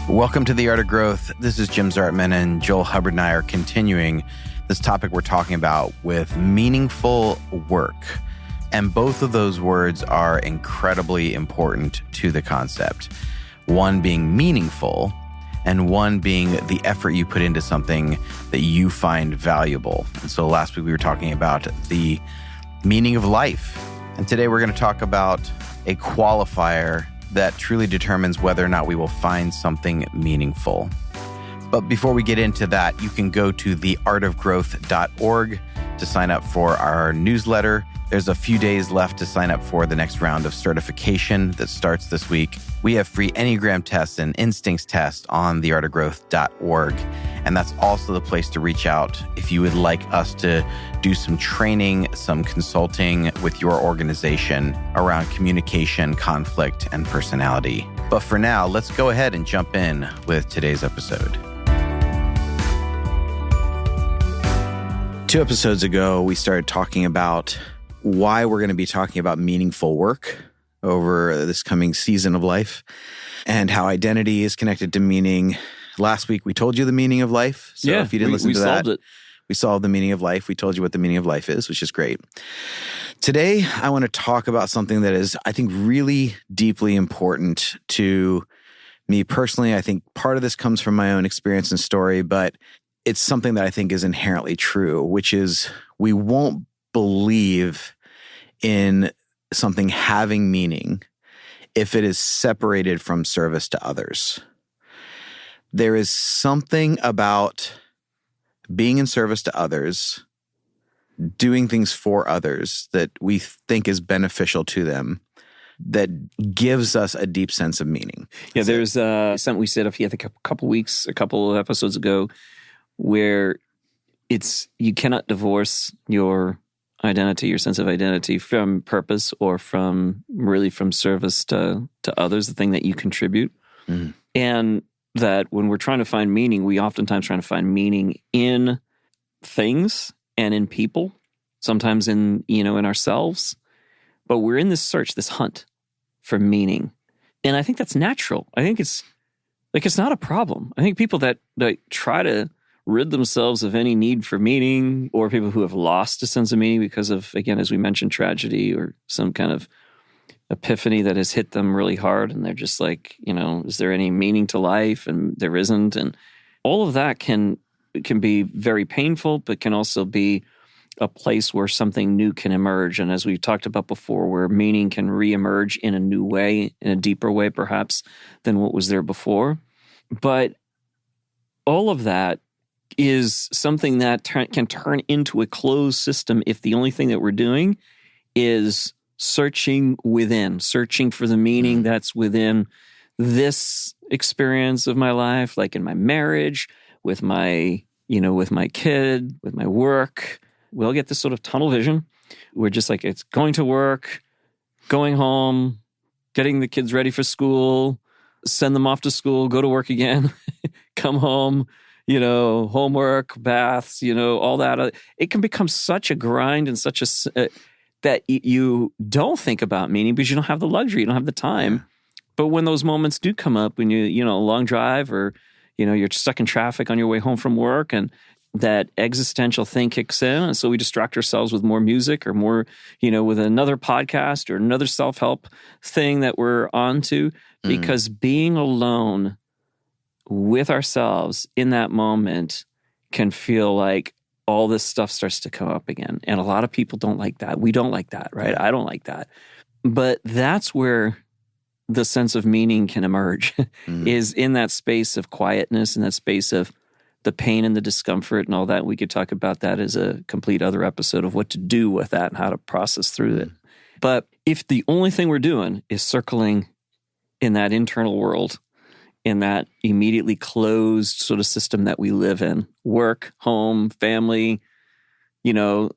Welcome to The Art of Growth. This is Jim Zartman, and Joel Hubbard and I are continuing this topic we're talking about with meaningful work. And both of those words are incredibly important to the concept. One being meaningful, and one being the effort you put into something that you find valuable. And so last week we were talking about the meaning of life. And today we're going to talk about a qualifier that truly determines whether or not we will find something meaningful. But before we get into that, you can go to theartofgrowth.org to sign up for our newsletter. There's a few days left to sign up for the next round of certification that starts this week. We have free Enneagram tests and instincts tests on theartofgrowth.org. And that's also the place to reach out if you would like us to do some training, some consulting with your organization around communication, conflict, and personality. But for now, let's go ahead and jump in with today's episode. 2 episodes ago, we started talking about why we're going to be talking about meaningful work over this coming season of life and how identity is connected to meaning. Last week, we told you the meaning of life. So if you didn't listen to that, we solved the meaning of life. We told you what the meaning of life is, which is great. Today, I want to talk about something that is, I think, really deeply important to me personally. I think part of this comes from my own experience and story, but it's something that I think is inherently true, which is we won't believe in something having meaning if it is separated from service to others. There is something about being in service to others, doing things for others that we think is beneficial to them, that gives us a deep sense of meaning. Yeah, there's something we said a couple of episodes ago, where you cannot divorce your identity, your sense of identity from purpose or from service to others, the thing that you contribute. Mm. And that when we're trying to find meaning, we oftentimes trying to find meaning in things and in people, sometimes in ourselves. But we're in this search, this hunt for meaning. And I think that's natural. I think it's not a problem. I think people that try to rid themselves of any need for meaning, or people who have lost a sense of meaning because of, again, as we mentioned, tragedy or some kind of epiphany that has hit them really hard, and they're just like, is there any meaning to life? And there isn't. And all of that can be very painful, but can also be a place where something new can emerge. And as we've talked about before, where meaning can reemerge in a new way, in a deeper way perhaps than what was there before. But all of that is something that can turn into a closed system if the only thing that we're doing is searching within, searching for the meaning that's within this experience of my life, like in my marriage, with my kid, with my work. We'll get this sort of tunnel vision. We're just like, it's going to work, going home, getting the kids ready for school, send them off to school, go to work again, come home, homework, baths, all that. It can become such a grind and such a that you don't think about meaning because you don't have the luxury, you don't have the time. Yeah. But when those moments do come up, when a long drive, or you're stuck in traffic on your way home from work, and that existential thing kicks in, and so we distract ourselves with more music or more, with another podcast or another self-help thing that we're onto, because being alone with ourselves in that moment can feel like all this stuff starts to come up again. And a lot of people don't like that. We don't like that, right? I don't like that. But that's where the sense of meaning can emerge, is in that space of quietness, in that space of the pain and the discomfort and all that. We could talk about that as a complete other episode of what to do with that and how to process through it. But if the only thing we're doing is circling in that internal world, in that immediately closed sort of system that we live in, work, home, family,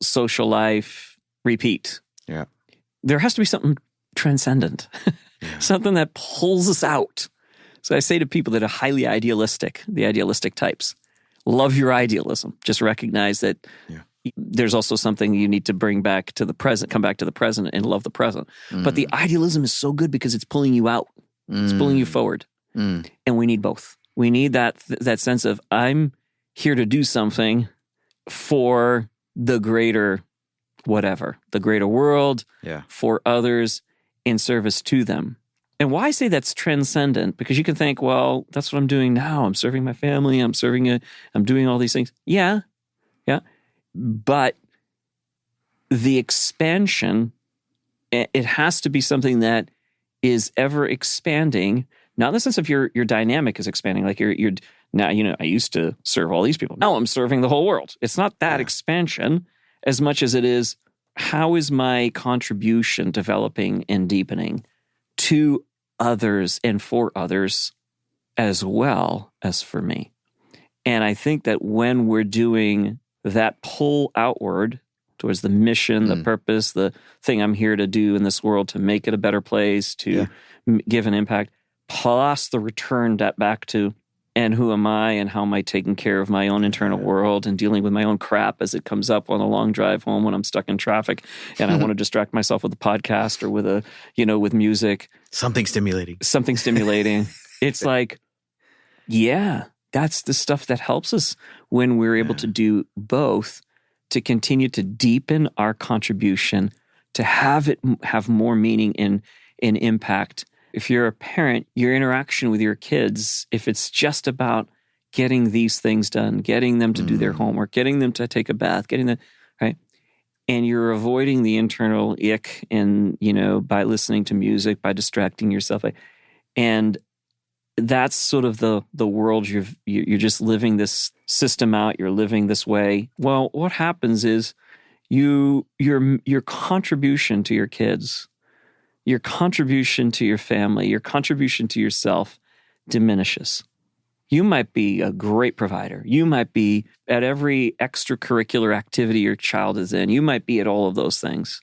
social life, repeat. Yeah. There has to be something transcendent, something that pulls us out. So I say to people that are highly idealistic, the idealistic types, love your idealism. Just recognize that there's also something you need to bring back to the present, come back to the present and love the present. Mm. But the idealism is so good because it's pulling you out. It's pulling you forward. Mm. And we need both. We need that sense of I'm here to do something for the greater whatever, the greater world, for others, in service to them. And why I say that's transcendent? Because you can think, well, that's what I'm doing now. I'm serving my family. I'm doing all these things. Yeah. But the expansion, it has to be something that is ever expanding, not in the sense of your dynamic is expanding. Like you're now, I used to serve all these people. Now I'm serving the whole world. It's not that expansion as much as it is, how is my contribution developing and deepening to others and for others as well as for me? And I think that when we're doing that pull outward towards the mission, the purpose, the thing I'm here to do in this world to make it a better place, to give an impact, plus the return back to, and who am I and how am I taking care of my own internal world and dealing with my own crap as it comes up on a long drive home when I'm stuck in traffic and I want to distract myself with a podcast or with with music. Something stimulating. It's like, that's the stuff that helps us when we're able to do both, to continue to deepen our contribution, to have it have more meaning and impact. If you're a parent, your interaction with your kids, if it's just about getting these things done, getting them to do their homework, getting them to take a bath, getting them, right? And you're avoiding the internal ick and, by listening to music, by distracting yourself. And that's sort of the world you're just living this system out, you're living this way. Well, what happens is your contribution to your kids, your contribution to your family, your contribution to yourself diminishes. You might be a great provider. You might be at every extracurricular activity your child is in. You might be at all of those things.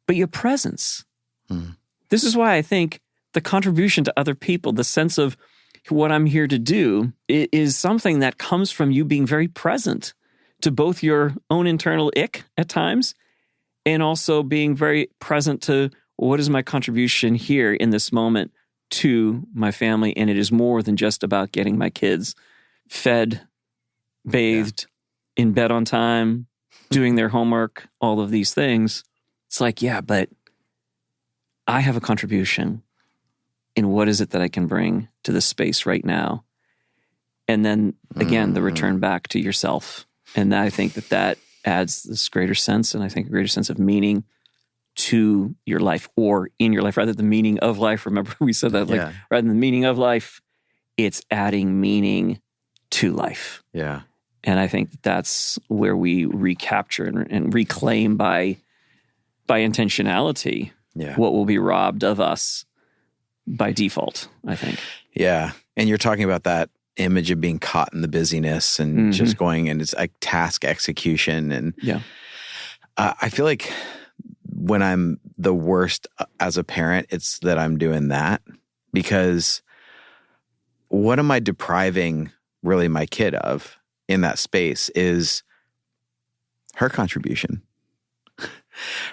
But your presence, this is why I think the contribution to other people, the sense of what I'm here to do, is something that comes from you being very present to both your own internal ick at times and also being very present to what is my contribution here in this moment to my family. And it is more than just about getting my kids fed, bathed, in bed on time, doing their homework, all of these things. It's like, but I have a contribution in what is it that I can bring to this space right now. And then again, the return back to yourself. And I think that adds this greater sense, and I think a greater sense of meaning to your life, or in your life, rather than the meaning of life. Remember we said that, rather than the meaning of life, it's adding meaning to life. Yeah. And I think that's where we recapture and reclaim by intentionality what will be robbed of us by default, I think. Yeah. And you're talking about that image of being caught in the busyness and just going, and it's like task execution. And I feel like when I'm the worst as a parent, it's that I'm doing that, because what am I depriving really my kid of in that space is her contribution.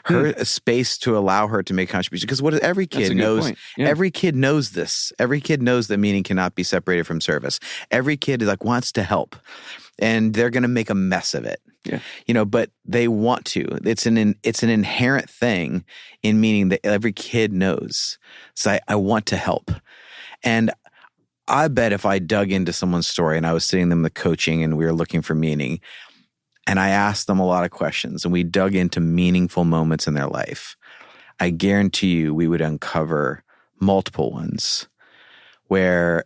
Her space to allow her to make contributions. Because what every kid knows, every kid knows this. Every kid knows that meaning cannot be separated from service. Every kid wants to help, and they're going to make a mess of it. Yeah, but they want to. It's an inherent thing in meaning that every kid knows. So I want to help, and I bet if I dug into someone's story and I was sitting them in the coaching and we were looking for meaning, and I asked them a lot of questions and we dug into meaningful moments in their life, I guarantee you we would uncover multiple ones where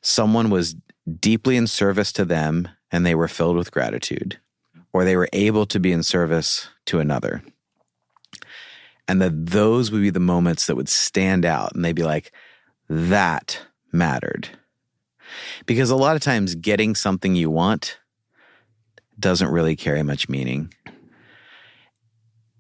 someone was deeply in service to them and they were filled with gratitude, or they were able to be in service to another. And that those would be the moments that would stand out, and they'd be like, that mattered. Because a lot of times getting something you want doesn't really carry much meaning.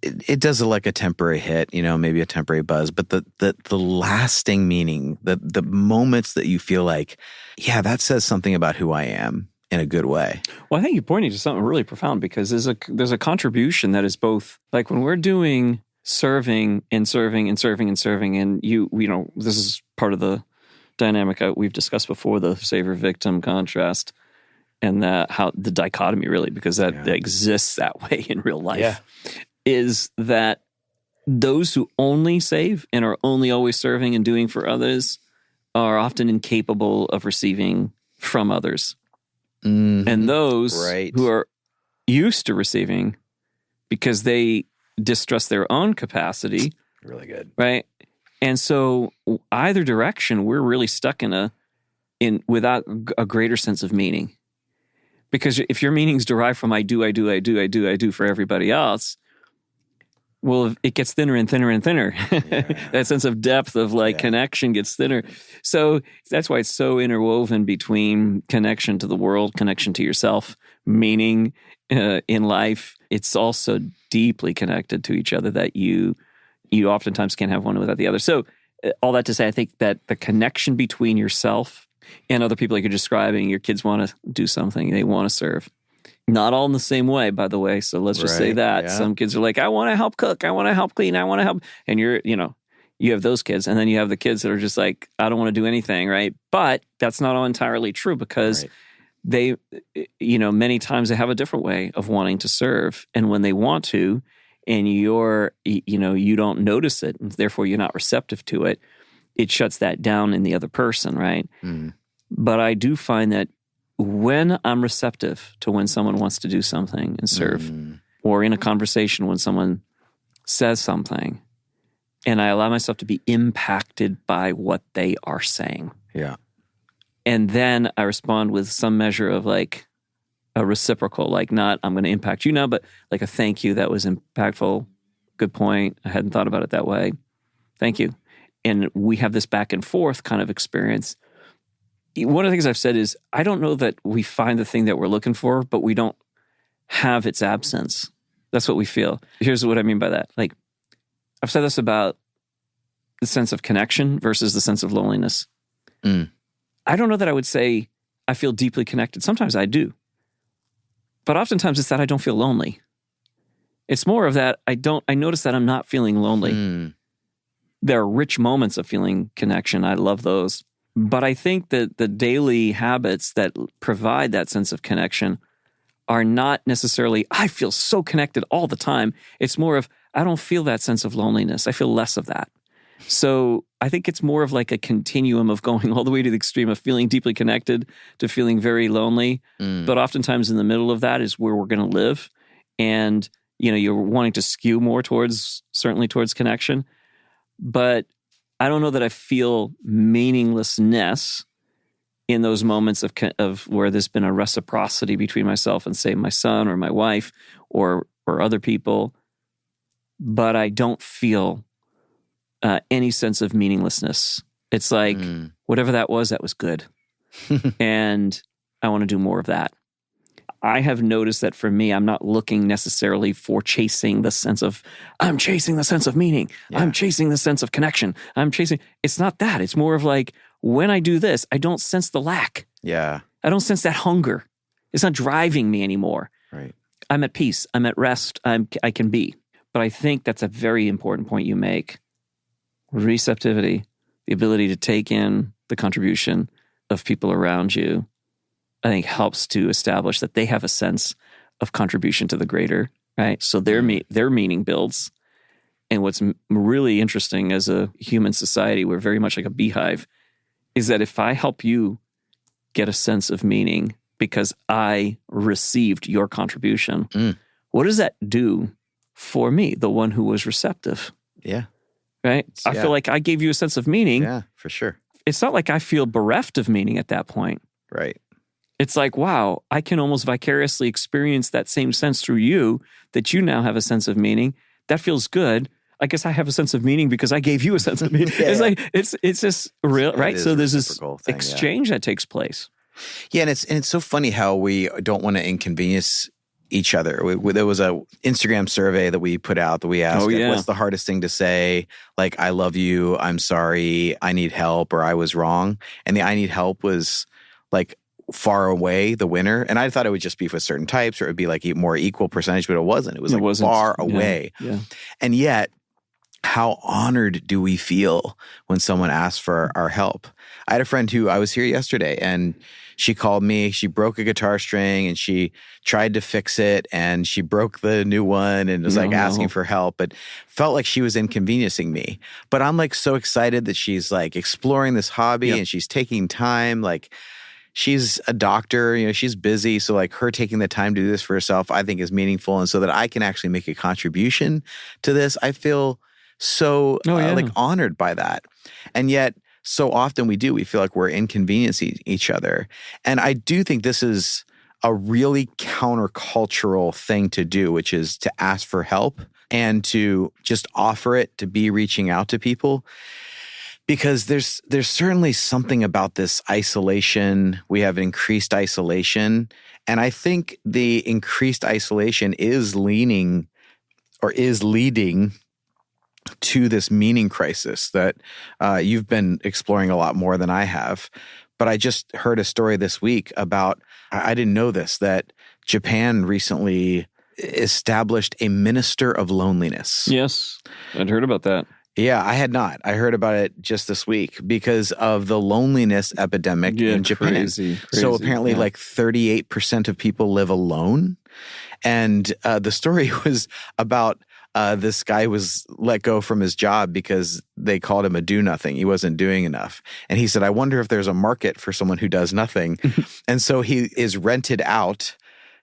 It does like a temporary hit, maybe a temporary buzz, but the lasting meaning, the moments that you feel like, that says something about who I am in a good way. Well, I think you're pointing to something really profound, because there's a contribution that is both, like when we're doing serving and serving and serving and serving, and this is part of the dynamic we've discussed before, the savior-victim contrast, and how the dichotomy really, because that exists that way in real life, is that those who only save and are only always serving and doing for others are often incapable of receiving from others. Mm-hmm. And those who are used to receiving, because they distrust their own capacity. Really good. Right? And so either direction, we're really stuck without a greater sense of meaning. Because if your meaning's derived from I do for everybody else, well, it gets thinner and thinner and thinner. Yeah. That sense of depth of connection gets thinner. So that's why it's so interwoven between connection to the world, connection to yourself, meaning in life. It's also deeply connected to each other that you oftentimes can't have one without the other. So all that to say, I think that the connection between yourself and other people, like you're describing, your kids want to do something, they want to serve. Not all in the same way, by the way. So let's just say that. Yeah. Some kids are like, I want to help cook. I want to help clean. I want to help. And you have those kids. And then you have the kids that are just like, I don't want to do anything, right? But that's not all entirely true, because they, many times they have a different way of wanting to serve. And when they want to, and you don't notice it, and therefore you're not receptive to it, it shuts that down in the other person, right? Mm. But I do find that when I'm receptive to when someone wants to do something and serve, or in a conversation when someone says something, and I allow myself to be impacted by what they are saying. Yeah. And then I respond with some measure of like a reciprocal, like not I'm going to impact you now, but like a thank you, that was impactful. Good point. I hadn't thought about it that way. Thank you. And we have this back and forth kind of experience. One of the things I've said is, I don't know that we find the thing that we're looking for, but we don't have its absence. That's what we feel. Here's what I mean by that. Like, I've said this about the sense of connection versus the sense of loneliness. Mm. I don't know that I would say I feel deeply connected. Sometimes I do. But oftentimes it's that I don't feel lonely. It's more of that I notice that I'm not feeling lonely. Mm. There are rich moments of feeling connection. I love those. But I think that the daily habits that provide that sense of connection are not necessarily, I feel so connected all the time. It's more of, I don't feel that sense of loneliness. I feel less of that. So I think it's more of like a continuum of going all the way to the extreme of feeling deeply connected to feeling very lonely. Mm. But oftentimes in the middle of that is where we're going to live. And, you're wanting to skew more certainly towards connection. But I don't know that I feel meaninglessness in those moments of where there's been a reciprocity between myself and, say, my son or my wife or other people, but I don't feel any sense of meaninglessness. It's like, whatever that was good. And I want to do more of that. I have noticed that for me, I'm not looking necessarily for chasing the sense of meaning. Yeah. I'm chasing the sense of connection. It's not that. It's more of like, when I do this, I don't sense the lack. Yeah. I don't sense that hunger. It's not driving me anymore. Right. I'm at peace. I'm at rest. I can be. But I think that's a very important point you make. Receptivity, the ability to take in the contribution of people around you, I think helps to establish that they have a sense of contribution to the greater, right? So their meaning builds. And what's really interesting as a human society, we're very much like a beehive, is that if I help you get a sense of meaning because I received your contribution, what does that do for me, the one who was receptive? Yeah. Right? I feel like I gave you a sense of meaning. Yeah, for sure. It's not like I feel bereft of meaning at that point. Right. It's like, wow, I can almost vicariously experience that same sense through you, that you now have a sense of meaning. That feels good. I guess I have a sense of meaning because I gave you a sense of meaning. It's like, it's just real, right? So there's this exchange that takes place. Yeah, and it's so funny how we don't want to inconvenience each other. There was a Instagram survey that we put out that we asked, what's the hardest thing to say? Like, I love you, I'm sorry, I need help, or I was wrong. And the I need help was like far away the winner. And I thought it would just be for certain types, or it would be like a more equal percentage, but it wasn't. It was far away. Yeah. And yet, how honored do we feel when someone asks for our help? I had a friend who I was here yesterday, and she called me. She broke a guitar string and she tried to fix it, and she broke the new one and was asking for help, but felt like she was inconveniencing me. But I'm like so excited that she's like exploring this hobby and she's taking time. Like, she's a doctor, she's busy. So like her taking the time to do this for herself, I think is meaningful. And so that I can actually make a contribution to this, I feel so like honored by that. And yet so often we feel like we're inconveniencing each other. And I do think this is a really countercultural thing to do, which is to ask for help and to just offer it, to be reaching out to people. Because there's certainly something about this isolation. We have increased isolation. And I think the increased isolation is leading to this meaning crisis that you've been exploring a lot more than I have. But I just heard a story this week about, I didn't know this, that Japan recently established a minister of loneliness. Yes, I'd heard about that. Yeah, I had not. I heard about it just this week because of the loneliness epidemic in Japan. Crazy. So apparently like 38% of people live alone. And the story was about this guy was let go from his job because they called him a do-nothing. He wasn't doing enough. And he said, I wonder if there's a market for someone who does nothing. And so he is rented out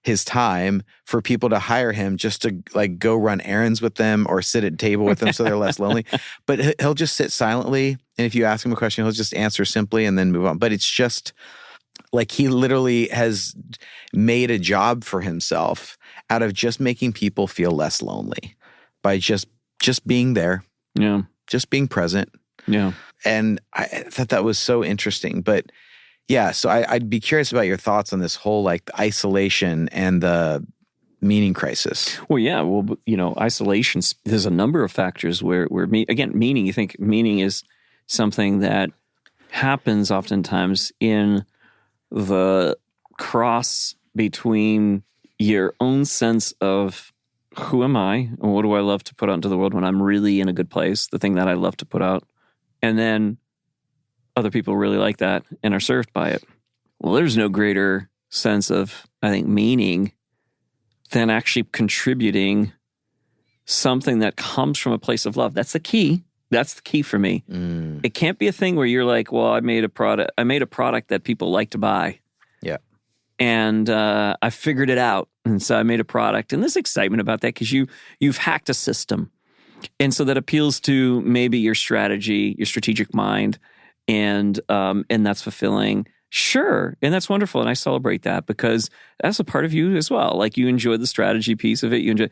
his time for people to hire him just to like go run errands with them or sit at a table with them so they're less lonely. But he'll just sit silently. And if you ask him a question, he'll just answer simply and then move on. But it's just like he literally has made a job for himself out of just making people feel less lonely by just being there. Yeah. Just being present. Yeah. And I thought that was so interesting. But yeah, so I'd be curious about your thoughts on this whole like isolation and the meaning crisis. Well, yeah. Well, isolation, there's a number of factors where meaning, you think meaning is something that happens oftentimes in the cross between your own sense of who am I and what do I love to put out into the world when I'm really in a good place, the thing that I love to put out, and then other people really like that and are served by it. Well, there's no greater sense of, I think, meaning than actually contributing something that comes from a place of love. That's the key. That's the key for me. It can't be a thing where you're like, well, I made a product that people like to buy. Yeah. And I figured it out. And so I made a product. And there's excitement about that because you've hacked a system. And so that appeals to maybe your strategy, your strategic mind, and that's fulfilling. Sure. And that's wonderful. And I celebrate that because that's a part of you as well. Like you enjoy the strategy piece of it.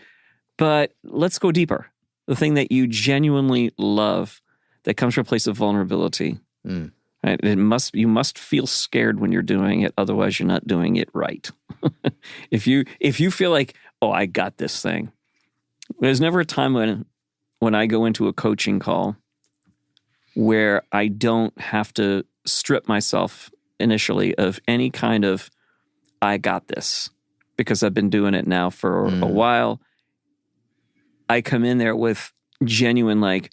But let's go deeper. The thing that you genuinely love that comes from a place of vulnerability. Right? You must feel scared when you're doing it. Otherwise, you're not doing it right. If you feel like, oh, I got this thing. There's never a time when I go into a coaching call where I don't have to strip myself initially of any kind of, I got this, because I've been doing it now for a while. I come in there with genuine, like,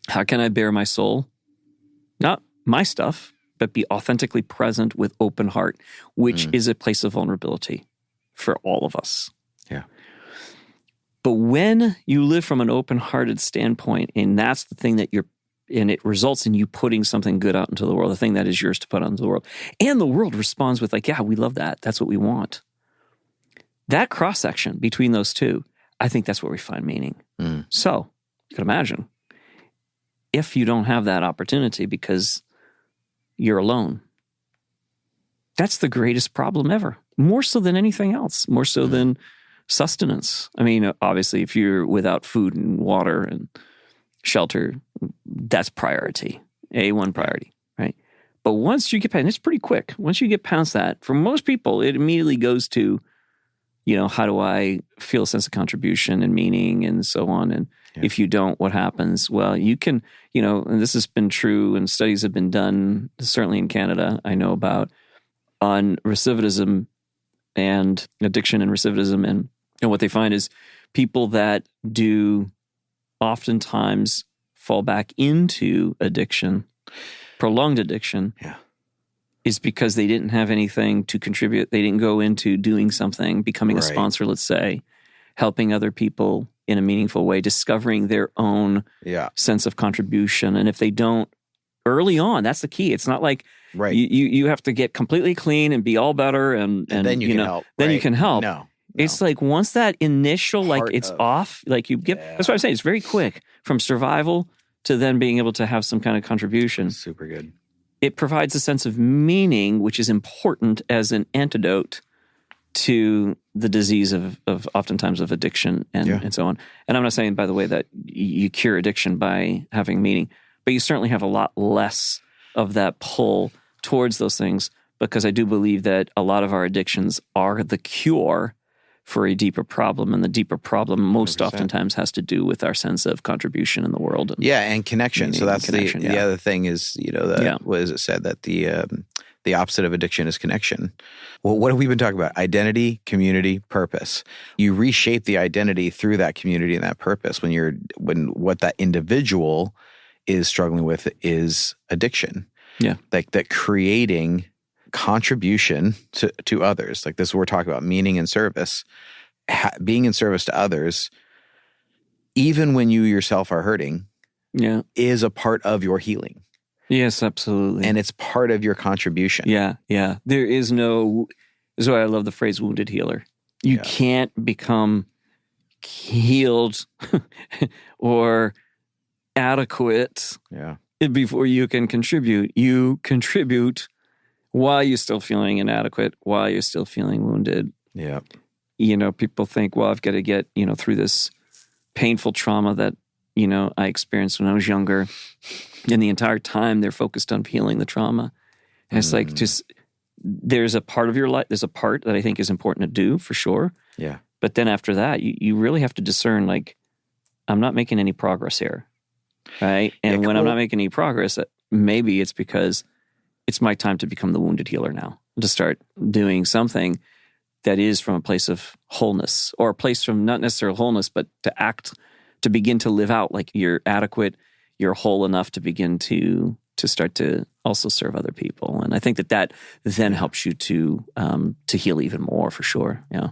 how can I bare my soul? Not my stuff, but be authentically present with open heart, which is a place of vulnerability for all of us. Yeah. But when you live from an open-hearted standpoint, and that's the thing that and it results in you putting something good out into the world, the thing that is yours to put out into the world. And the world responds with like, yeah, we love that. That's what we want. That cross-section between those two, I think that's where we find meaning. So you can imagine if you don't have that opportunity because you're alone, that's the greatest problem ever. More so than anything else, more so than sustenance. I mean, obviously, if you're without food and water and shelter, that's priority, A1 priority, right? But once you get past, and it's pretty quick, once you get past that, for most people, it immediately goes to, how do I feel a sense of contribution and meaning and so on? And if you don't, what happens? Well, you can, and this has been true and studies have been done, certainly in Canada, I know about, on recidivism and addiction and recidivism. And what they find is people that do oftentimes fall back into addiction, prolonged addiction, is because they didn't have anything to contribute. They didn't go into doing something, becoming a sponsor, let's say, helping other people in a meaningful way, discovering their own sense of contribution. And if they don't early on, that's the key. It's not like you have to get completely clean and be all better and then you can help. Then you can help. No. It's like once that initial, off, like you get, that's what I'm saying. It's very quick from survival to then being able to have some kind of contribution. Super good. It provides a sense of meaning, which is important as an antidote to the disease of oftentimes of addiction and so on. And I'm not saying, by the way, that you cure addiction by having meaning, but you certainly have a lot less of that pull towards those things, because I do believe that a lot of our addictions are the cure for a deeper problem, and the deeper problem most 100%. Oftentimes has to do with our sense of contribution in the world. And connection. So that's the other thing is, what is it said, that the opposite of addiction is connection. Well, what have we been talking about? Identity, community, purpose. You reshape the identity through that community and that purpose when what that individual is struggling with is addiction. Yeah. Like that creating contribution to others. Like this, we're talking about meaning and service, being in service to others, even when you yourself are hurting, is a part of your healing. Yes, absolutely. And it's part of your contribution. Yeah. There is no, this is why I love the phrase wounded healer. You can't become healed or adequate before you can contribute. You contribute while you're still feeling inadequate, while you're still feeling wounded. Yeah. People think, well, I've got to get, through this painful trauma that, I experienced when I was younger. And the entire time they're focused on healing the trauma. And it's like, there's a part of your life, there's a part that I think is important to do for sure. Yeah. But then after that, you really have to discern, like, I'm not making any progress here. Right. And when I'm not making any progress, maybe it's because it's my time to become the wounded healer now, to start doing something that is from a place of wholeness, or a place from not necessarily wholeness, but to begin to live out like you're adequate, you're whole enough to begin to start to also serve other people. And I think that then helps you to heal even more, for sure. Yeah.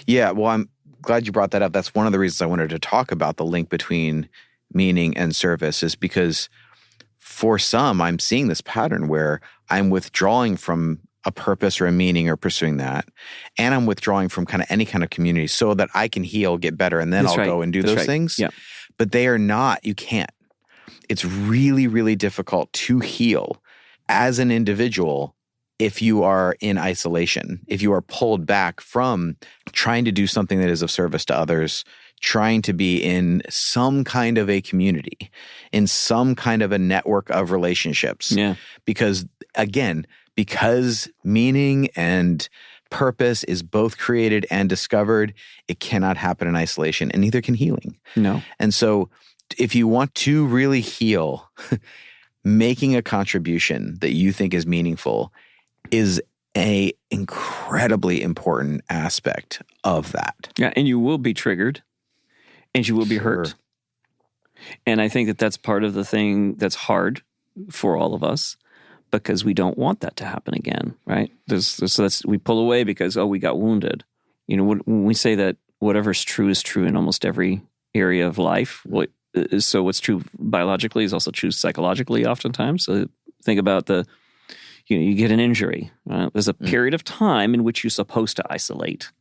Yeah. Well, I'm glad you brought that up. That's one of the reasons I wanted to talk about the link between meaning and service, is because for some, I'm seeing this pattern where I'm withdrawing from a purpose or a meaning or pursuing that, and I'm withdrawing from kind of any kind of community so that I can heal, get better, and then I'll go and do those things. Yeah. But they are not, you can't. It's really, really difficult to heal as an individual if you are in isolation, if you are pulled back from trying to do something that is of service to others, trying to be in some kind of a community, in some kind of a network of relationships. Yeah. Because meaning and purpose is both created and discovered, it cannot happen in isolation, and neither can healing. No. And so if you want to really heal, making a contribution that you think is meaningful is a incredibly important aspect of that. Yeah, and you will be triggered, and you will be hurt. And I think that that's part of the thing that's hard for all of us, because we don't want that to happen again, right? We pull away because, we got wounded. When we say that whatever's true is true in almost every area of life, so what's true biologically is also true psychologically oftentimes. So think about you get an injury. There's a period of time in which you're supposed to isolate,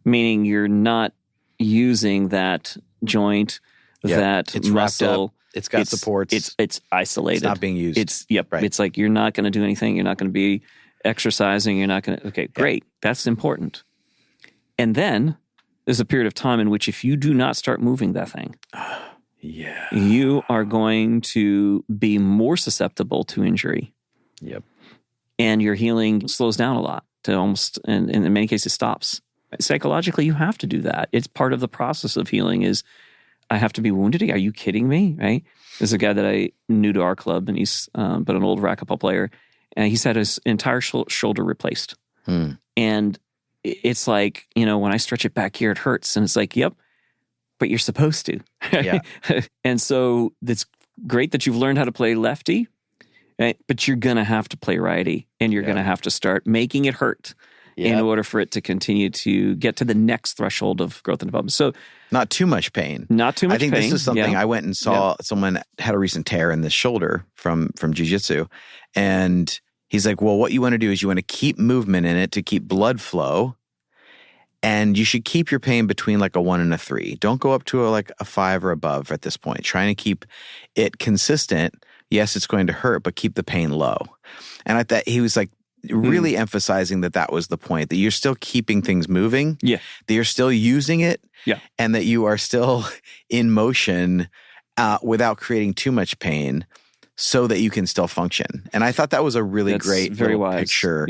meaning you're not using that joint, that it's muscle. It's got supports. It's isolated. It's not being used. Right. It's like you're not going to do anything. You're not going to be exercising. You're not going to. Okay, great. That's important. And then there's a period of time in which if you do not start moving that thing, you are going to be more susceptible to injury. Yep. And your healing slows down a lot to almost, and in many cases stops. Psychologically, you have to do that. It's part of the process of healing is, I have to be wounded? Are you kidding me? Right? There's a guy that I knew to our club, and he's but an old racquetball player, and he's had his entire shoulder replaced. And it's like, when I stretch it back here, it hurts. And it's like, yep. but you're supposed to. Yeah. And so it's great that you've learned how to play lefty, right? But you're going to have to play righty, and you're going to have to start making it hurt in order for it to continue to get to the next threshold of growth and development. So not too much pain. Not too much pain. I think this is something I went and saw someone had a recent tear in the shoulder from jiu-jitsu. And he's like, well, what you want to do is you want to keep movement in it to keep blood flow. And you should keep your pain between like a 1 and a 3. Don't go up to a 5 or above at this point. Trying to keep it consistent. Yes, it's going to hurt, but keep the pain low. And I thought he was like really emphasizing that was the point, that you're still keeping things moving. Yeah. That you're still using it. Yeah. And that you are still in motion without creating too much pain so that you can still function. And I thought that was a really great very wise picture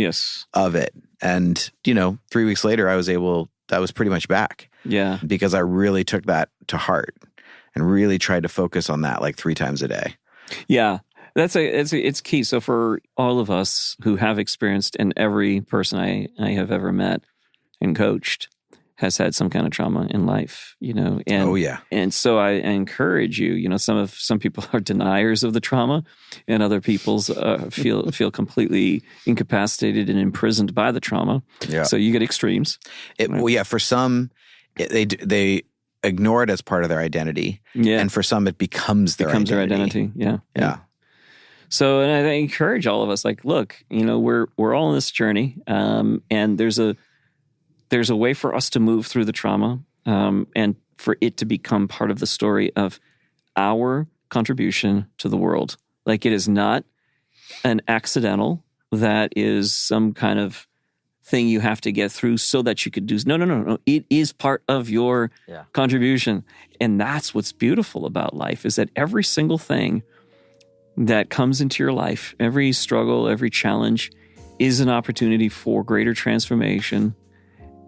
of it. And, 3 weeks later, that was pretty much back. Yeah. Because I really took that to heart and really tried to focus on that like 3 times a day. Yeah. It's key. So for all of us who have experienced, and every person I have ever met and coached has had some kind of trauma in life, and and so I encourage you, some people are deniers of the trauma, and other people's feel completely incapacitated and imprisoned by the trauma. Yeah. So you get extremes. For some, they ignore it as part of their identity. Yeah. And for some, it becomes their identity. Yeah. Yeah. So, and I encourage all of us, like, look, we're all on this journey, and there's a way for us to move through the trauma, and for it to become part of the story of our contribution to the world. Like, it is not an accidental that is some kind of thing you have to get through so that you could do. No. It is part of your contribution. And that's what's beautiful about life, is that every single thing that comes into your life, every struggle, every challenge, is an opportunity for greater transformation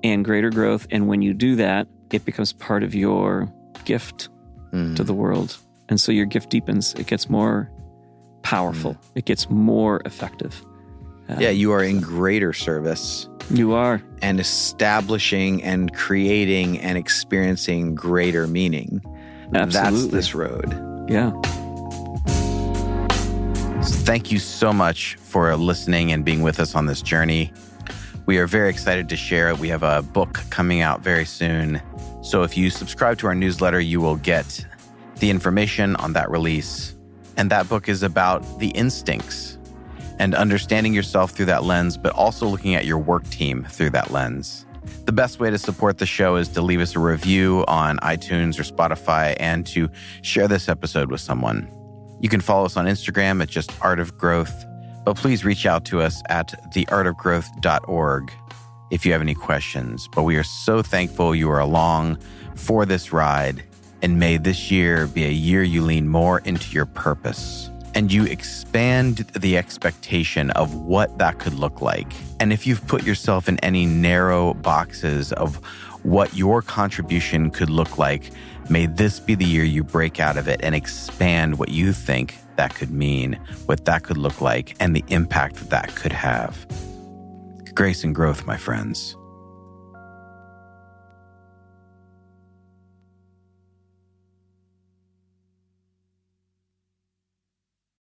and greater growth. And when you do that, it becomes part of your gift to the world. And so your gift deepens. It gets more powerful. It gets more effective. You are in greater service. You are. And establishing and creating and experiencing greater meaning. Absolutely. That's this road. Yeah. Thank you so much for listening and being with us on this journey. We are very excited to share it. We have a book coming out very soon. So if you subscribe to our newsletter, you will get the information on that release. And that book is about the instincts and understanding yourself through that lens, but also looking at your work team through that lens. The best way to support the show is to leave us a review on iTunes or Spotify, and to share this episode with someone. You can follow us on Instagram at just Art of Growth, but please reach out to us at theartofgrowth.org if you have any questions. But we are so thankful you are along for this ride, and may this year be a year you lean more into your purpose and you expand the expectation of what that could look like. And if you've put yourself in any narrow boxes of what your contribution could look like, may this be the year you break out of it and expand what you think that could mean, what that could look like, and the impact that could have. Grace and growth, my friends.